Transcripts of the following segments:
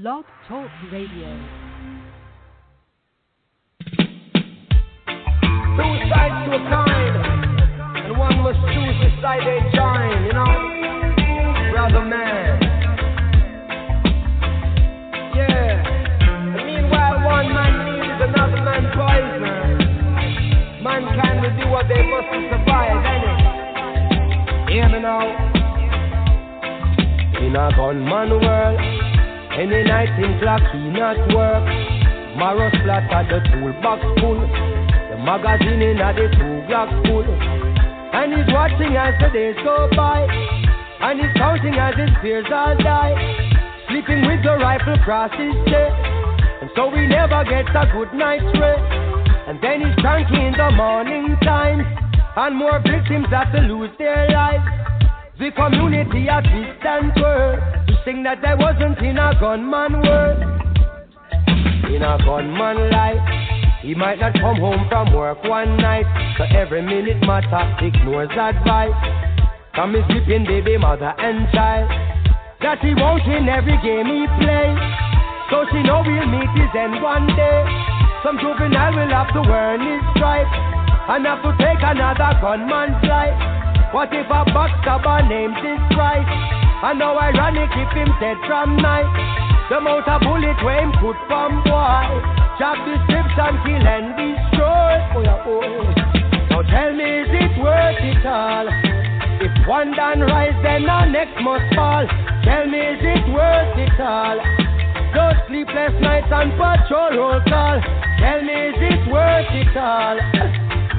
Blog Talk Radio. Two sides to a coin, and one must choose which side they join, you know, brother man. Yeah, and meanwhile one man needs another man poison. Mankind will do what they must to survive, innit? Hear me now. In a gunman world, any night in clock he not work. Marrow splatter the toolbox full. Magazine in a the 2 block full. And he's watching as the days go by, and he's counting as his fears all die. Sleeping with the rifle across his chest, and so he never gets a good night's rest. And then he's cranky in the morning time, and more victims have to lose their lives. The community a distant world, wishing that there wasn't in a gunman world. In a gunman life, he might not come home from work one night, so every minute matter ignores advice from his sleeping baby mother and child, that he won't win every game he plays. So she know he'll meet his end one day. Some juvenile will have to earn his stripes and have to take another gunman's life. What if a backstabber named his Sprite? And how ironic if him dead from night. The amount of bullet where him put from boy, job description, kill and destroy. Oh yeah, oh. Now tell me, is it worth it all? If one done rise, then the next must fall. Tell me, is it worth it all? Those sleepless nights and patrol roll call. Tell me, is it worth it all?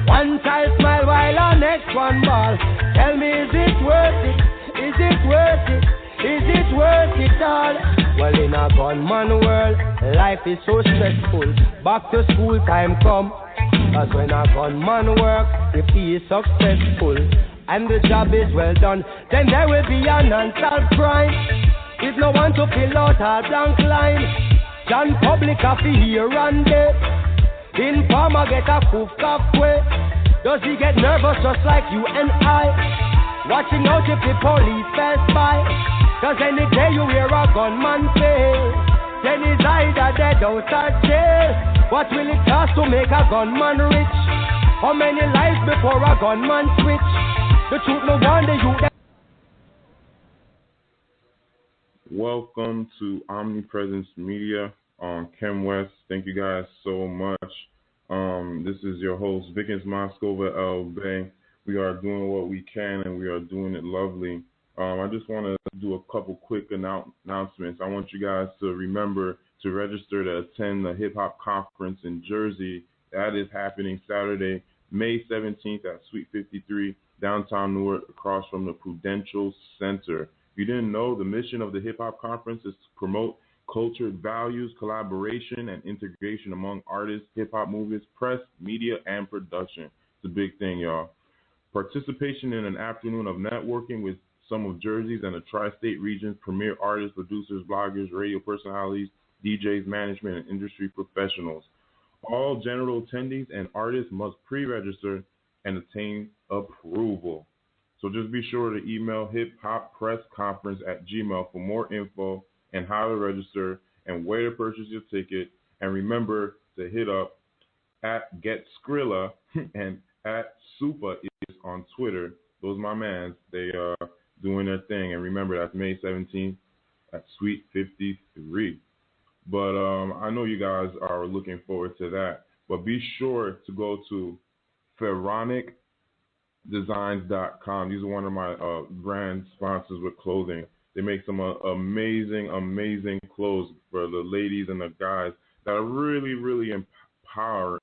One child smile while the next one ball. Tell me, is it worth it? Is it worth it? Is it worth it all? Well, in a gunman world, life is so stressful. Back to school time come, cause when a gunman work, if he is successful and the job is well done, then there will be an unsolved crime. If no one to fill out a blank line, John Public have to hear and there. Informer get a coof way. Does he get nervous just like you and I? Watching out if the police pass by, cause any day you hear a gunman fail, then he's either dead or jail. What will it cost to make a gunman rich? How many lives before a gunman switch? The truth no wonder you. Welcome to Omnipresence Media on Chem West. Thank you guys so much. This is your host, Vickens Moscova L. Bay. We are doing what we can, and we are doing it lovely. I just want to do a couple quick announcements. I want you guys to remember to register to attend the Hip Hop Conference in Jersey. That is happening Saturday, May 17th at Suite 53, downtown Newark, across from the Prudential Center. If you didn't know, the mission of the Hip Hop Conference is to promote cultured values, collaboration, and integration among artists, hip-hop movements, press, media, and production. It's a big thing, y'all. Participation in an afternoon of networking with some of Jersey's and the tri-state region's premier artists, producers, bloggers, radio personalities, DJs, management, and industry professionals. All general attendees and artists must pre-register and attain approval. So just be sure to email hiphoppressconference@gmail.com for more info and how to register and where to purchase your ticket. And remember to hit up at Get Skrilla and at Super is on Twitter. Those are my mans. They are doing their thing. And remember, that's May 17th at Suite 53. But I know you guys are looking forward to that. But be sure to go to pharaonicdesigns.com. These are one of my brand sponsors with clothing. They make some amazing, amazing clothes for the ladies and the guys that are really, really empowering.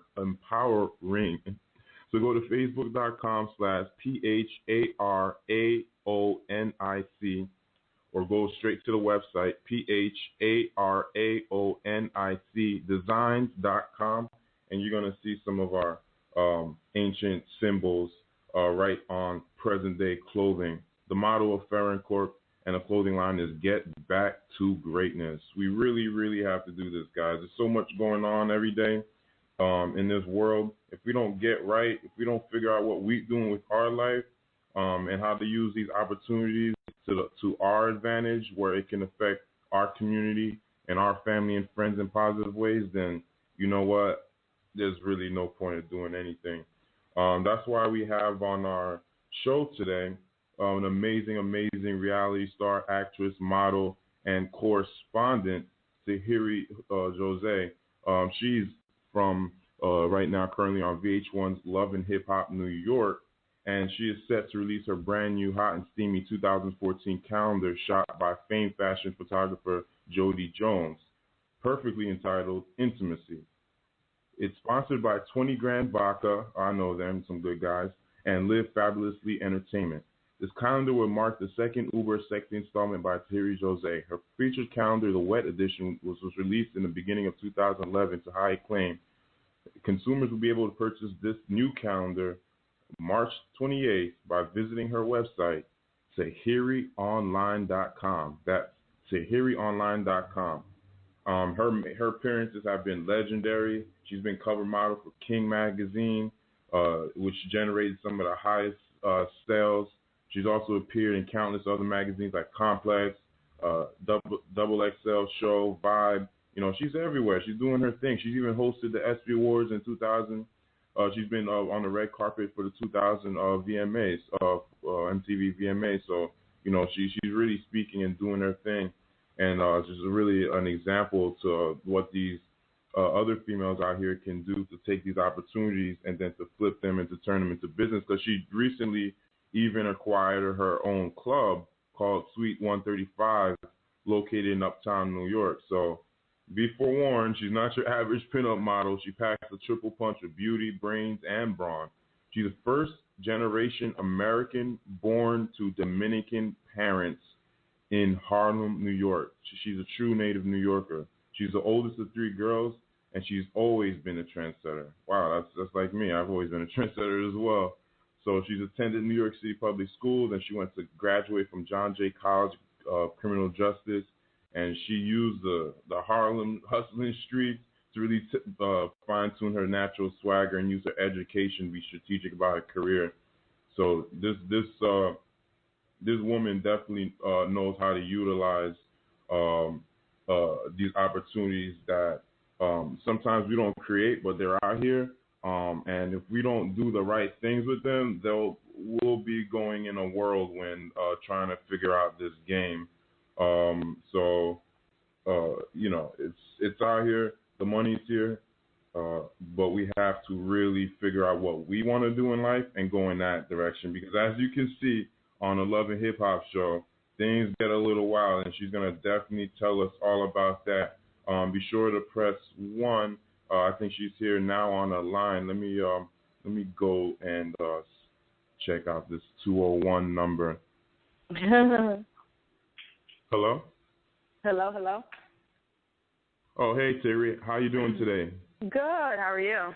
So go to facebook.com/PHARAONIC or go straight to the website, PHARAONICdesigns.com, and you're going to see some of our ancient symbols right on present-day clothing. The motto of Farron Corp and the clothing line is Get Back to Greatness. We really, really have to do this, guys. There's so much going on every day in this world. If we don't get right, if we don't figure out what we're doing with our life and how to use these opportunities to our advantage where it can affect our community and and our family and friends in positive ways, then you know what? There's really no point of doing anything. That's why we have on our show today an amazing, amazing reality star, actress, model, and correspondent, Tahiry Jose. She's from right now currently on VH1's Love and Hip Hop New York, and she is set to release her brand new hot and steamy 2014 calendar shot by famed fashion photographer Jody Jones, perfectly entitled Intimacy. It's sponsored by 20 Grand Vodka, I know them, some good guys, and Live Fabulously Entertainment. This calendar will mark the second uber sexy installment by Tahiry Jose. Her featured calendar, the Wet Edition, was released in the beginning of 2011 to high acclaim. Consumers will be able to purchase this new calendar March 28th by visiting her website, TahiryOnline.com. That's TahiryOnline.com. Her appearances have been legendary. She's been cover model for King Magazine, which generated some of the highest sales. She's also appeared in countless other magazines like Complex, Double XL Show, Vibe. You know, she's everywhere. She's doing her thing. She's even hosted the ESPY Awards in 2000. She's been on the red carpet for the 2000 VMAs, MTV VMA. So, you know, she's really speaking and doing her thing. And just really an example to what these other females out here can do to take these opportunities and then to flip them and to turn them into business. Because she recently even acquired her own club called Suite 135, located in Uptown New York. So be forewarned, she's not your average pinup model. She packs a triple punch of beauty, brains, and brawn. She's a first-generation American born to Dominican parents in Harlem, New York. She's a true native New Yorker. She's the oldest of three girls, and she's always been a trendsetter. Wow, that's like me. I've always been a trendsetter as well. So she's attended New York City public schools, and she went to graduate from John Jay College of Criminal Justice, and she used the Harlem hustling streets to really fine-tune her natural swagger and use her education to be strategic about her career. So this woman definitely knows how to utilize these opportunities that sometimes we don't create, but they're out here. And if we don't do the right things with them, we'll be going in a whirlwind trying to figure out this game. You know, it's out here. The money's here. But we have to really figure out what we want to do in life and go in that direction. Because as you can see on the Love and Hip Hop show, things get a little wild, and she's going to definitely tell us all about that. Be sure to press 1. I think she's here now on the line. Let me go and check out this 201 number. Hello? Hello. Oh, hey, Tahiry. How you doing today? Good. How are you?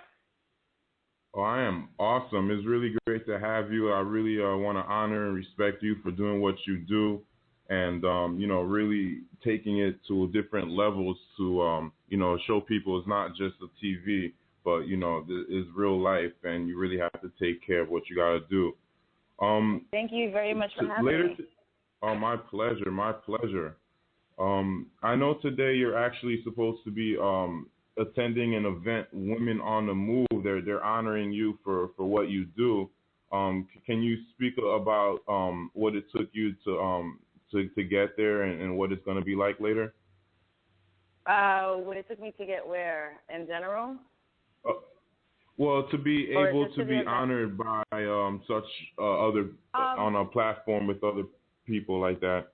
Oh, I am awesome. It's really great to have you. I really want to honor and respect you for doing what you do and, you know, really taking it to different levels to, you know, show people it's not just a TV, but, you know, it's real life, and you really have to take care of what you got to do. Thank you very much for having me. Oh, my pleasure. I know today you're actually supposed to be attending an event, Women on the Move. They're honoring you for what you do. Can you speak about what it took you to get there and what it's going to be like later? What it took me to get where in general? Well, to be able to be honored by such other on a platform with other people like that.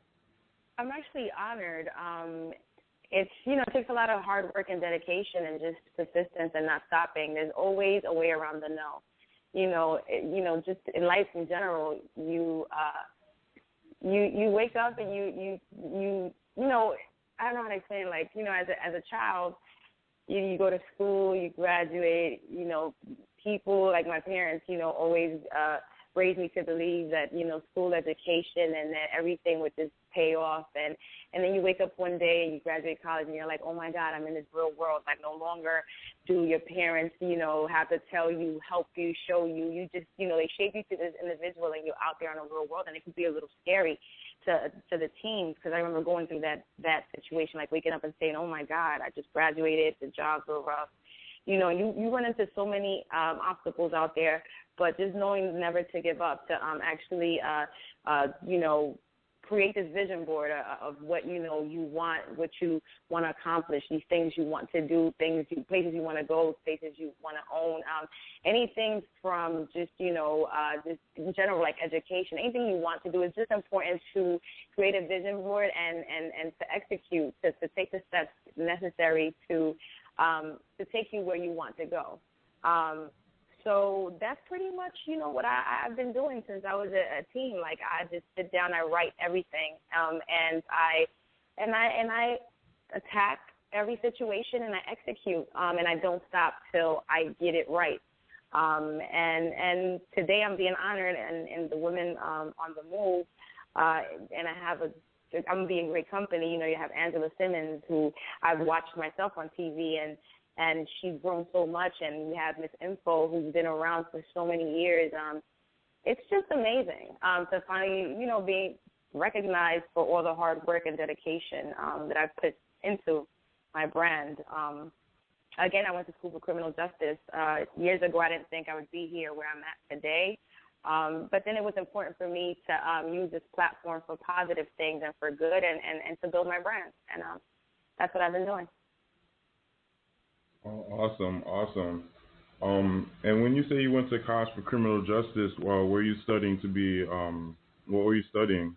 I'm actually honored. It's, you know, it takes a lot of hard work and dedication and just persistence and not stopping. There's always a way around the no. You know, just in life in general, you wake up and you know, I don't know how to explain. Like, you know, as a child, you go to school, you graduate. You know, people like my parents, you know, always raised me to believe that, you know, school education and that everything would just pay off. And then you wake up one day and you graduate college and you're like, oh, my God, I'm in this real world. Like, no longer do your parents, you know, have to tell you, help you, show you. You just, you know, they shape you to this individual and you're out there in the real world, and it can be a little scary to the teams, because I remember going through that situation, like waking up and saying, oh, my God, I just graduated, the jobs were rough. You know, you run into so many obstacles out there, but just knowing never to give up, to actually, you know, create this vision board of what, you know, you want, what you want to accomplish, these things you want to do, places you want to go, places you want to own, anything from just, you know, just in general, like education, anything you want to do. It's just important to create a vision board and to execute, to take the steps necessary to take you where you want to go. So that's pretty much, you know, what I've been doing since I was a teen. Like, I just sit down, I write everything, and I attack every situation and I execute, and I don't stop till I get it right. And today I'm being honored, and the women on the move, and I'm being great company. You know, you have Angela Simmons, who I've watched myself on TV, and she's grown so much, and we have Miss Info, who's been around for so many years. It's just amazing to finally, you know, be recognized for all the hard work and dedication that I've put into my brand. Again, I went to school for criminal justice. Years ago, I didn't think I would be here where I'm at today. But then it was important for me to use this platform for positive things and for good, and to build my brand. And that's what I've been doing. Oh, awesome. And when you say you went to college for criminal justice, were you studying to be, what were you studying?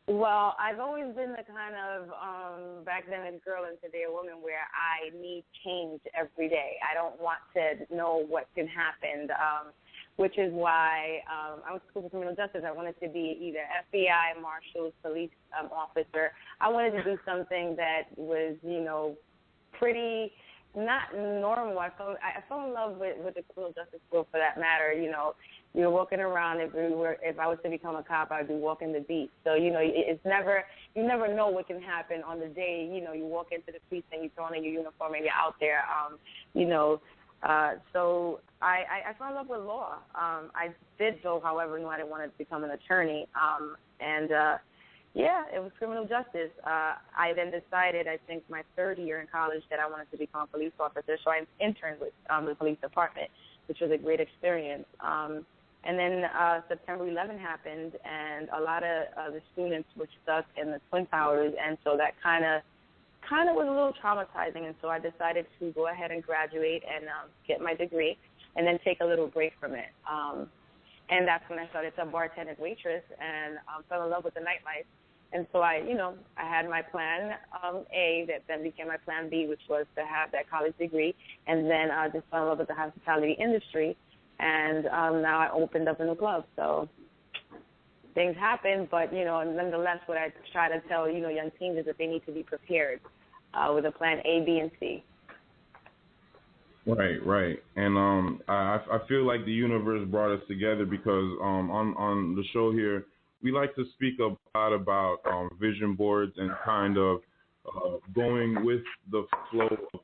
Well, I've always been the kind of, back then, a girl and today a woman, where I need change every day. I don't want to know what can happen, which is why I went to school for criminal justice. I wanted to be either FBI, marshals, police officer. I wanted to do something that was, you know, pretty not normal. I fell in love with the criminal justice field, for that matter. You know, you're walking around. If I was to become a cop, I'd be walking the beat. So, you know, you never know what can happen on the day. You know, you walk into the precinct, you throw on your uniform, and you're out there. You know, so I fell in love with law. I did, though, however, know I didn't want to become an attorney. Yeah, it was criminal justice. I then decided, I think my third year in college, that I wanted to become a police officer. So I interned with the police department, which was a great experience. And then September 11 happened, and a lot of the students were stuck in the Twin Towers, and so that kind of was a little traumatizing. And so I decided to go ahead and graduate and get my degree, and then take a little break from it. And that's when I started to bartend as waitress, and fell in love with the nightlife. And so I had my plan A that then became my plan B, which was to have that college degree, and then just fell in love with the hospitality industry. And now I opened up a new club. So things happen, but, you know, nonetheless, what I try to tell, you know, young teens is that they need to be prepared with a plan A, B, and C. Right. And I feel like the universe brought us together because on the show here, we like to speak a lot about vision boards and kind of going with the flow of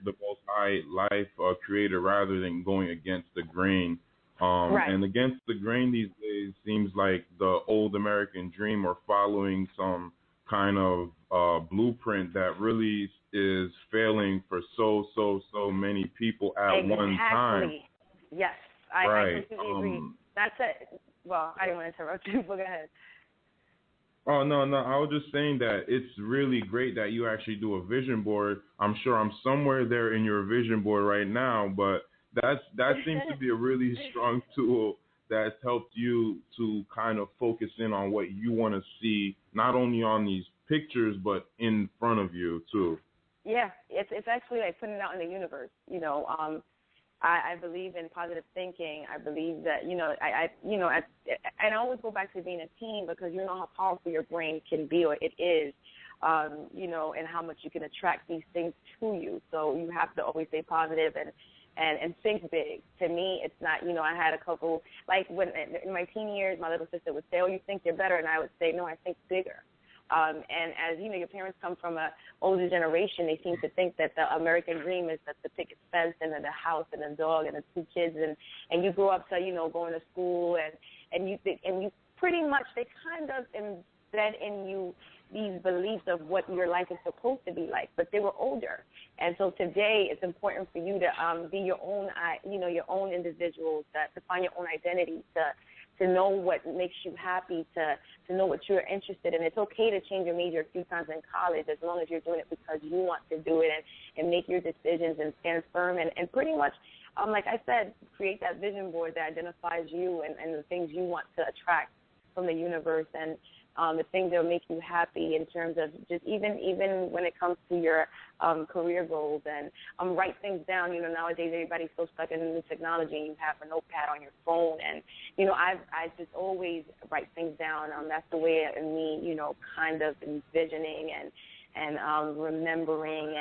the Most High life creator rather than going against the grain. Right. And against the grain these days seems like the old American dream, or following some kind of blueprint that really is failing for so many people at one time. Yes, I completely agree. That's it. Well, I didn't want to interrupt you, but go ahead. Oh, no. I was just saying that it's really great that you actually do a vision board. I'm sure I'm somewhere there in your vision board right now, but that seems to be a really strong tool that's helped you to kind of focus in on what you want to see, not only on these pictures, but in front of you, too. Yeah, it's actually like putting it out in the universe, you know. I believe in positive thinking. I believe that, I always go back to being a teen, because you know how powerful your brain can be, or it is, and how much you can attract these things to you. So you have to always stay positive and think big. To me, it's not, I had a couple, like when in my teen years, my little sister would say, oh, you think you're better, and I would say, no, I think bigger. And as you know, your parents come from an older generation, they seem to think that the American dream is that the picket fence and then the house and the dog and the 2 kids, and you grow up to, going to school and you pretty much, they kind of fed in you these beliefs of what your life is supposed to be like, but they were older. And so today it's important for you to be your own, your own individual, to find your own identity, to know what makes you happy, to know what you're interested in. It's okay to change your major a few times in college as long as you're doing it because you want to do it and make your decisions and stand firm and pretty much, like I said, create that vision board that identifies you and the things you want to attract from the universe and the things that will make you happy in terms of just even when it comes to your career goals and write things down. Nowadays everybody's so stuck in new technology and you have a notepad on your phone and, I just always write things down. That's the way of me, kind of envisioning and remembering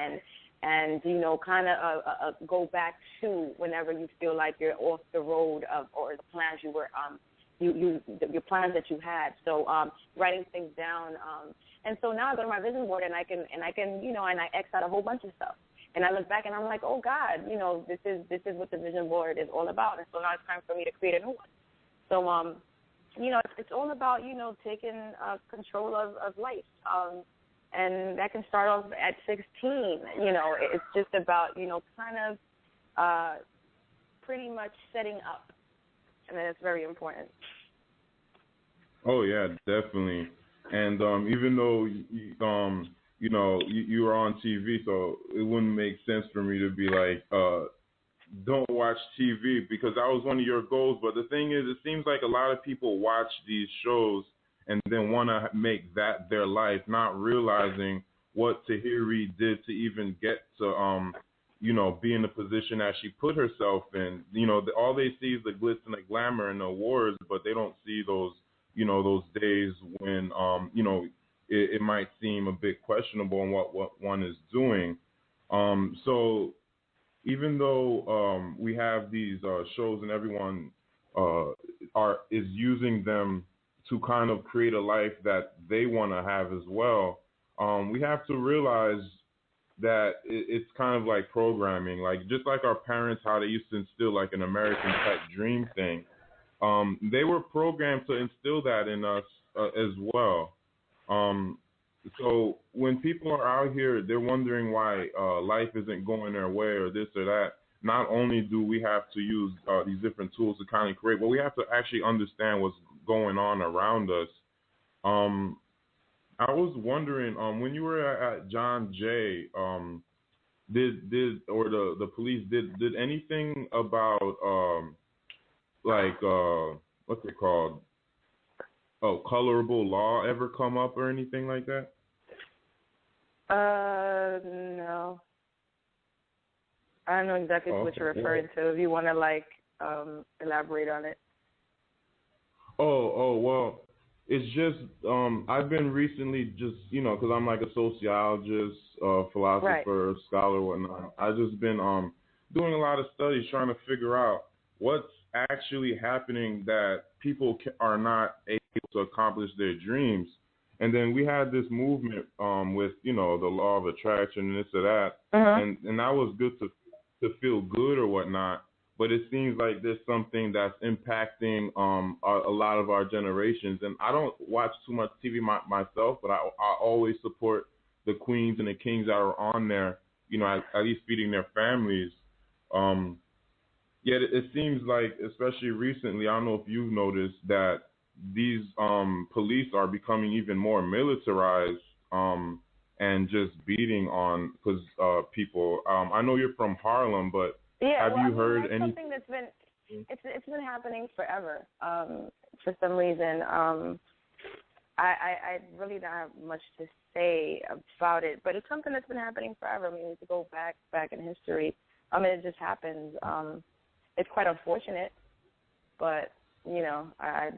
and kind of go back to whenever you feel like you're off the road or the plans you were your plans that you had. So writing things down. And so now I go to my vision board and I can and I X out a whole bunch of stuff. And I look back and I'm like, oh God, this is what the vision board is all about. And so now it's time for me to create a new one. So it's all about taking control of life. And that can start off at 16. It's just about kind of pretty much setting up. And that's very important. Oh yeah, definitely. And even though you were on TV, so it wouldn't make sense for me to be like, don't watch TV because that was one of your goals. But the thing is, it seems like a lot of people watch these shows and then want to make that their life, not realizing what Tahiry did to even get to be in the position that she put herself in. All they see is the glitz and the glamour and the awards, but they don't see those, those days when, it might seem a bit questionable in what one is doing. So even though we have these shows and everyone is using them to kind of create a life that they want to have as well, we have to realize that it's kind of like programming, like just like our parents, how they used to instill like an American type dream thing. They were programmed to instill that in us as well. So when people are out here, they're wondering why life isn't going their way or this or that. Not only do we have to use these different tools to kind of create, but we have to actually understand what's going on around us. I was wondering, when you were at John Jay, did the police did anything about what's it called? Oh, colorable law ever come up or anything like that? No. I don't know exactly what you're referring to. If you want to elaborate on it. Oh, well. It's just I've been recently just, because I'm like a sociologist, philosopher, right, scholar, whatnot. I've just been doing a lot of studies trying to figure out what's actually happening that people are not able to accomplish their dreams. And then we had this movement with, the law of attraction and this or that. And that was good to feel good or whatnot. But it seems like there's something that's impacting a lot of our generations. And I don't watch too much TV myself, but I always support the queens and the kings that are on there, at least feeding their families. Yet it seems like, especially recently, I don't know if you've noticed that these police are becoming even more militarized and just beating on people. I know you're from Harlem, but have you heard any? Something that's been it's been happening forever. For some reason, I really don't have much to say about it, but it's something that's been happening forever. I mean, to go back in history, it just happens. It's quite unfortunate, but I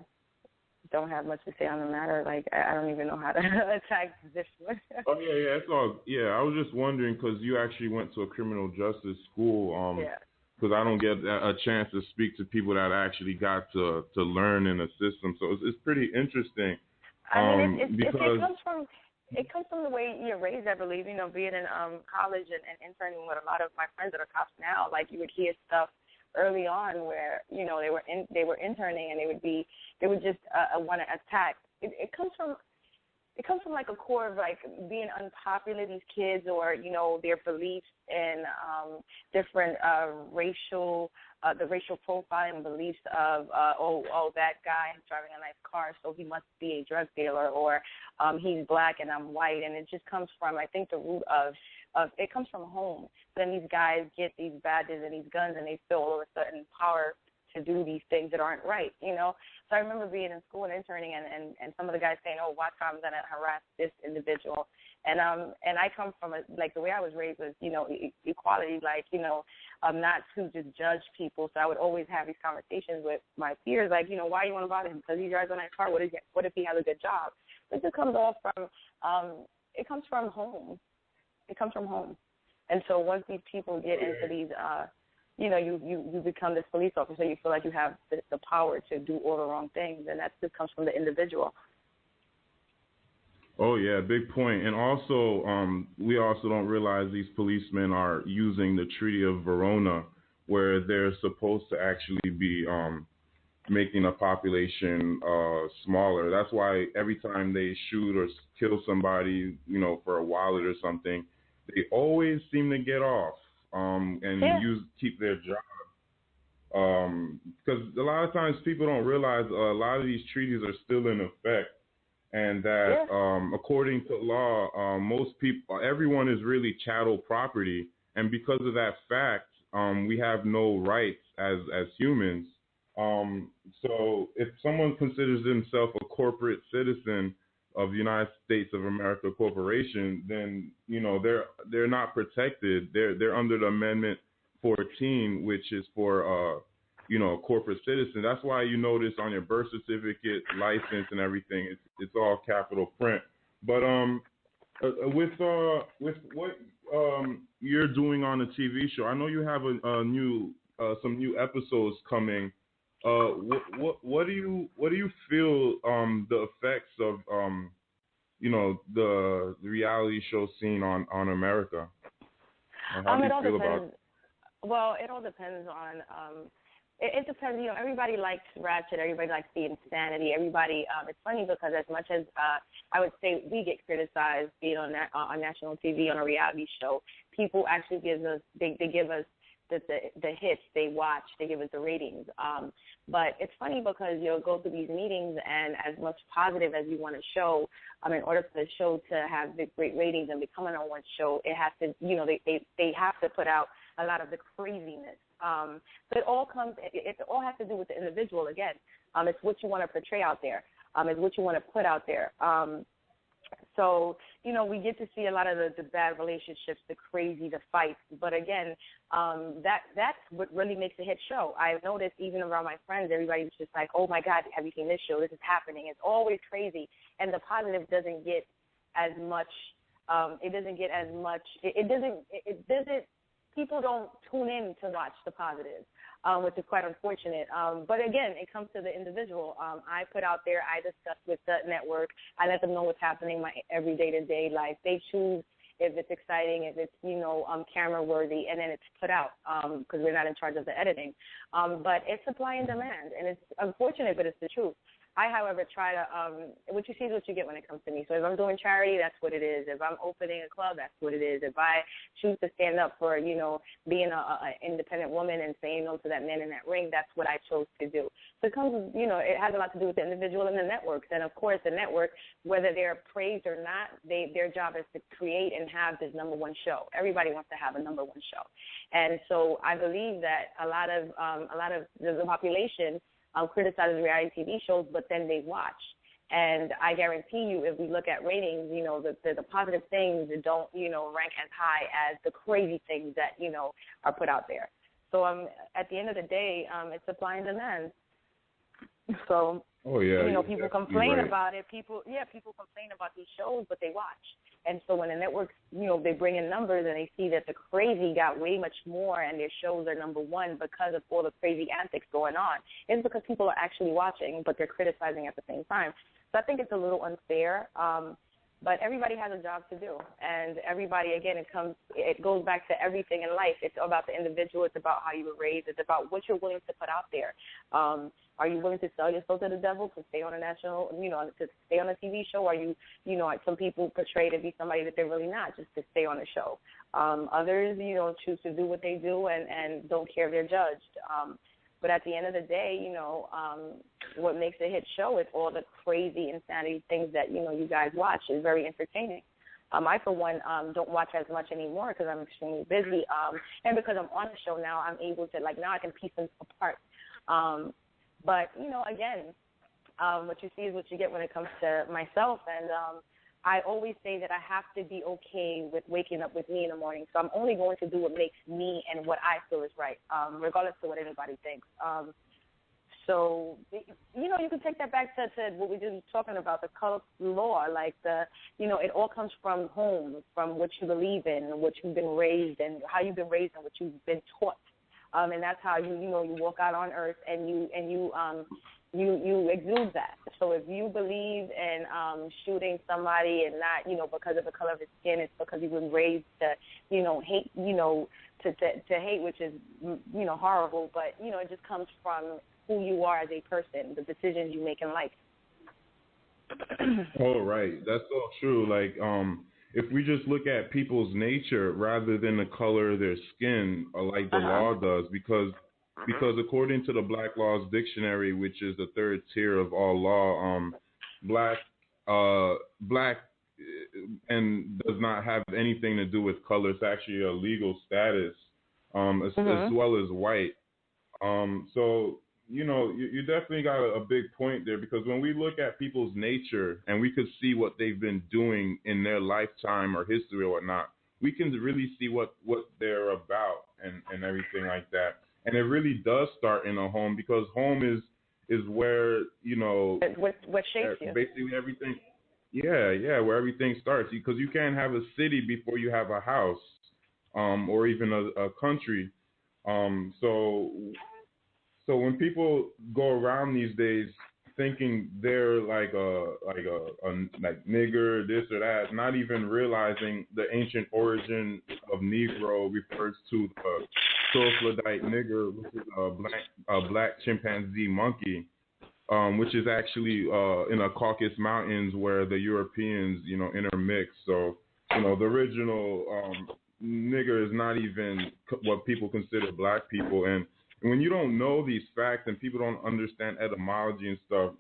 don't have much to say on the matter. Like, I don't even know how to attack this one. Oh yeah, it's all. Yeah, I was just wondering because you actually went to a criminal justice school. Because I don't get a chance to speak to people that actually got to learn in the system, so it's pretty interesting. I mean, it comes from the way you're raised, I believe. Being in college and interning with a lot of my friends that are cops now, like you would hear stuff early on where they were interning and they would just want to attack. It comes from it comes from like a core of like being unpopular, these kids, or, you know, their beliefs in different the racial profile and beliefs of, that guy is driving a nice car, so he must be a drug dealer, or he's black and I'm white. And it just comes from, I think the root of it comes from home. Then these guys get these badges and these guns and they feel all of a sudden power to do these things that aren't right, you know. So I remember being in school and interning and some of the guys saying, oh, watch how I'm going to harass this individual. And I come from, like, the way I was raised was, you know, equality, like, you know, not to just judge people. So I would always have these conversations with my peers, like, you know, why you want to bother him? Because he drives a nice car. What if he has a good job? It just comes off from, it comes from home. It comes from home. And so once these people get into these, you know, you become this police officer, you feel like you have the power to do all the wrong things, and that just comes from the individual. Oh, yeah, big point. And also, we also don't realize these policemen are using the Treaty of Verona, where they're supposed to actually be making a population smaller. That's why every time they shoot or kill somebody, you know, for a wallet or something, they always seem to get off and keep their job. Because a lot of times people don't realize a lot of these treaties are still in effect, and that according to law, most people, everyone is really chattel property, and because of that fact, we have no rights as humans. So if someone considers themselves a corporate citizen of the United States of America Corporation, then, you know, they're not protected. They're under the Amendment 14, which is for you know, a corporate citizen. That's why you notice on your birth certificate, license, and everything, it's all capital print. But with what you're doing on the TV show, I know you have some new episodes coming. What do you feel the effects of you know, the reality show scene on America? How do you feel about it? Well, it all depends on it depends. You know, everybody likes ratchet. Everybody likes the insanity. Everybody. It's funny because as much as I would say we get criticized being on national TV on a reality show, people actually give us they give us the hits they watch, they give us the ratings. But it's funny because you'll go through these meetings, and as much positive as you want to show, in order for the show to have the great ratings and become an on-one show, it has to, you know, they have to put out a lot of the craziness. So it all has to do with the individual again. It's what you want to portray out there. It's what you want to put out there. So, you know, we get to see a lot of the bad relationships, the crazy, the fights. But again, that's what really makes a hit show. I've noticed even around my friends, everybody's just like, oh my God, have you seen this show? This is happening. It's always crazy. And the positive doesn't get as much, people don't tune in to watch the positive, which is quite unfortunate. But again, it comes to the individual. I put out there, I discuss with the network, I let them know what's happening in my every day-to-day life. They choose if it's exciting, if it's, you know, camera-worthy, and then it's put out because we're not in charge of the editing. But it's supply and demand, and it's unfortunate, but it's the truth. I, however, try to, what you see is what you get when it comes to me. So if I'm doing charity, that's what it is. If I'm opening a club, that's what it is. If I choose to stand up for, you know, being an independent woman and saying no to that man in that ring, that's what I chose to do. So it comes, you know, it has a lot to do with the individual and the networks. And, of course, the network, whether they're praised or not, their job is to create and have this number one show. Everybody wants to have a number one show. And so I believe that a lot of the population criticizes reality TV shows, but then they watch. And I guarantee you, if we look at ratings, you know, the positive things that don't, you know, rank as high as the crazy things that, you know, are put out there. So at the end of the day, it's supply and demand. So, you know, people complain about it. People complain about these shows, but they watch. And so when the networks, you know, they bring in numbers and they see that the crazy got way much more and their shows are number one because of all the crazy antics going on, it's because people are actually watching, but they're criticizing at the same time. So I think it's a little unfair. But everybody has a job to do, and everybody, again, it goes back to everything in life. It's about the individual. It's about how you were raised. It's about what you're willing to put out there. Are you willing to sell your soul to the devil to stay on a national, to stay on a TV show? Are you, like some people portray to be somebody that they're really not, just to stay on a show. Others, choose to do what they do and don't care if they're judged. But at the end of the day, what makes a hit show is all the crazy, insanity things that, you guys watch. It's very entertaining. I, for one, don't watch as much anymore because I'm extremely busy. And because I'm on the show now, I'm able to, now I can piece them apart. But, again, what you see is what you get when it comes to myself. And I always say that I have to be okay with waking up with me in the morning. So I'm only going to do what makes me and what I feel is right, regardless of what anybody thinks. So, you can take that back to what we just talking about, the color law, it all comes from home, from what you believe in, and what you've been raised, and how you've been raised, and what you've been taught. And that's how you walk out on earth, and you exude that. So if you believe in shooting somebody and not, because of the color of his skin, it's because you've been raised to, hate, to hate, which is, horrible. But, it just comes from who you are as a person, the decisions you make in life. Oh, right. That's so true. If we just look at people's nature rather than the color of their skin, like the law does, because according to the Black Laws Dictionary, which is the third tier of all law, black and does not have anything to do with color. It's actually a legal status, as well as white. So, you definitely got a big point there, because when we look at people's nature and we could see what they've been doing in their lifetime or history or whatnot, we can really see what they're about and everything like that. And it really does start in a home, because home is where, what shapes you. Basically everything. Yeah, where everything starts. Because you can't have a city before you have a house, or even a country. So when people go around these days thinking they're like nigger, this or that, not even realizing the ancient origin of Negro refers to the troglodyte nigger, which is a black chimpanzee monkey, which is actually in the Caucasus Mountains where the Europeans, intermix. So, the original nigger is not even what people consider black people. And when you don't know these facts and people don't understand etymology and stuff,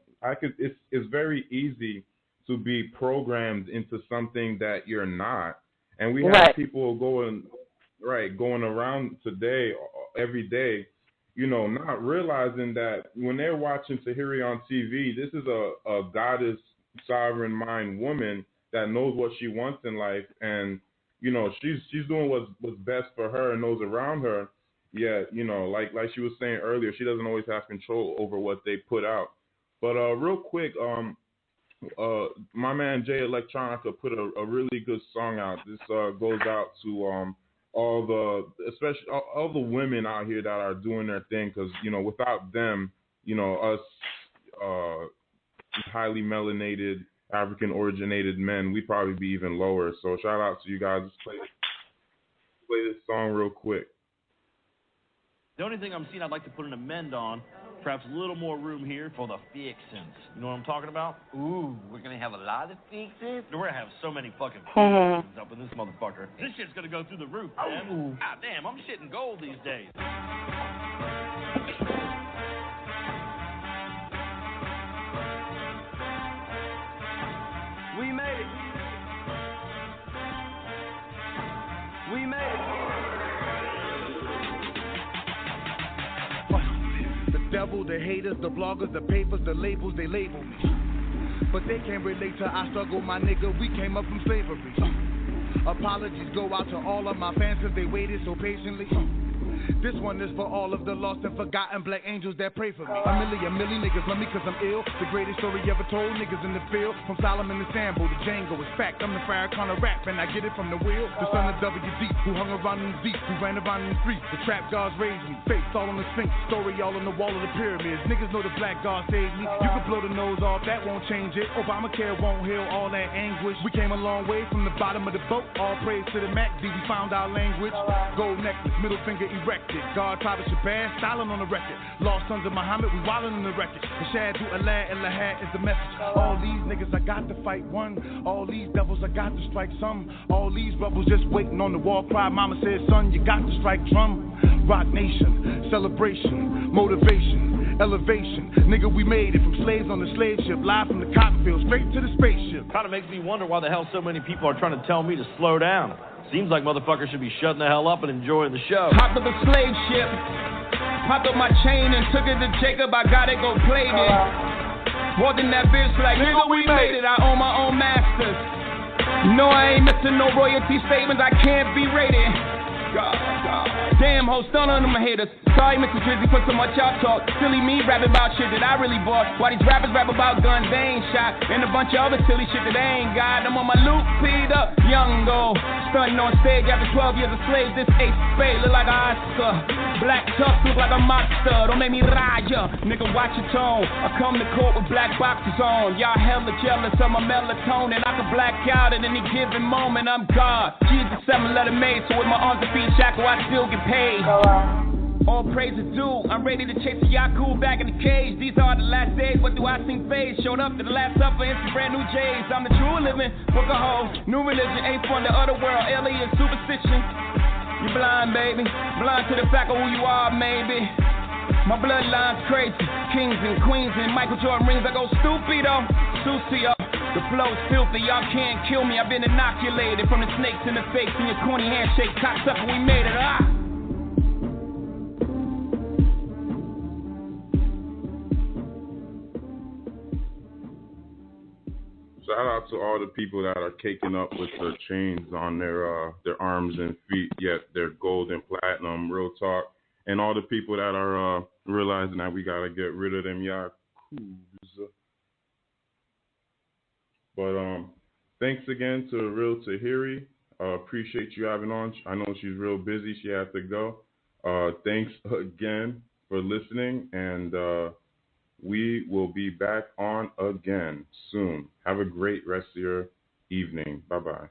it's very easy to be programmed into something that you're not. And we have people going around today, every day, not realizing that when they're watching Tahiry on TV, this is a goddess, sovereign mind woman that knows what she wants in life, and she's doing what's best for her and those around her. Yeah, like she was saying earlier, she doesn't always have control over what they put out. But real quick, my man Jay Electronica put a really good song out. This goes out to all the women out here that are doing their thing, because without them, us highly melanated African originated men, we'd probably be even lower. So shout out to you guys. Just play this song real quick. The only thing I'm seeing I'd like to put an amend on, perhaps a little more room here for the fixins. You know what I'm talking about? Ooh, we're going to have a lot of fixins? We're going to have so many fucking fixins up in this motherfucker. This shit's going to go through the roof, man. God damn, I'm shitting gold these days. We made it. We made it. The devil, the haters, the bloggers, the papers, the labels, they label me. But they can't relate to our struggle, my nigga. We came up from slavery. Apologies go out to all of my fans, cause they waited so patiently. This one is for all of the lost and forgotten black angels that pray for me. A million niggas love me cause I'm ill. The greatest story ever told, niggas in the field. From Solomon to Sambo to Django, it's fact. I'm the Farrakhan of rap and I get it from the wheel. The son of WD, who hung around in the deep, who ran around in the streets. The trap gods raised me, face all on the Sphinx, story all on the wall of the pyramids. Niggas know the black god saved me. You can blow the nose off, that won't change it. Obamacare won't heal all that anguish. We came a long way from the bottom of the boat. All praise to the Mac D, we found our language. Gold necklace, middle finger erected. God Prophet Shabazz, styling on the record. Lost sons of Muhammad, we wildin' on the record. The Shadu Allah and Lahad is the message. All these niggas, I got to fight one. All these devils, I got to strike some. All these rebels just waiting on the war cry. Mama said, son, you got to strike drum. Rock nation, celebration, motivation, elevation. Nigga, we made it from slaves on the slave ship, live from the cotton field, straight to the spaceship. Kind of makes me wonder why the hell so many people are trying to tell me to slow down. Seems like motherfuckers should be shutting the hell up and enjoying the show. Hopped up the slave ship, popped up my chain and took it to Jacob. I got it, go play it. Walked in that bitch like, nigga, we made it. I own my own masters. No, I ain't missing no royalty statements. I can't be rated. God. Damn, ho, stun on them haters. Sorry, Mr. Drizzy, for so much y'all talk. Silly me rapping about shit that I really bought. Why these rappers rap about guns they ain't shot, and a bunch of other silly shit that they ain't got. I'm on my loop, Peter, young go. Stunting on stage after 12 years of slaves. This ace spade look like an Oscar. Black tux look like a monster. Don't make me ride ya, nigga, watch your tone. I come to court with black boxes on. Y'all hella jealous of my melatonin. I can black out at any given moment. I'm God. Jesus, 7-letter made, so with my arms and feet shackle, I still get paid. All praise is due. I'm ready to chase a Yaku back in the cage. These are the last days. What do I sing phase? Showed up to the last supper in some brand new J's. I'm the true living book of hoes. New religion ain't from the other world. Alien superstition. You blind, baby. Blind to the fact of who you are, maybe. My bloodline's crazy. Kings and queens and Michael Jordan rings. I go stupido. Sucio. The flow's filthy. Y'all can't kill me. I've been inoculated from the snakes in the face and your corny handshake. Cocksucker, we made it. Shout out to all the people that are caking up with the chains on their arms and feet, yet they're gold and platinum, real talk. And all the people that are realizing that we got to get rid of them yakuza. But thanks again to real Tahiry. Appreciate you having on. I know she's real busy. She had to go. Thanks again for listening, and we will be back on again soon. Have a great rest of your evening. Bye-bye.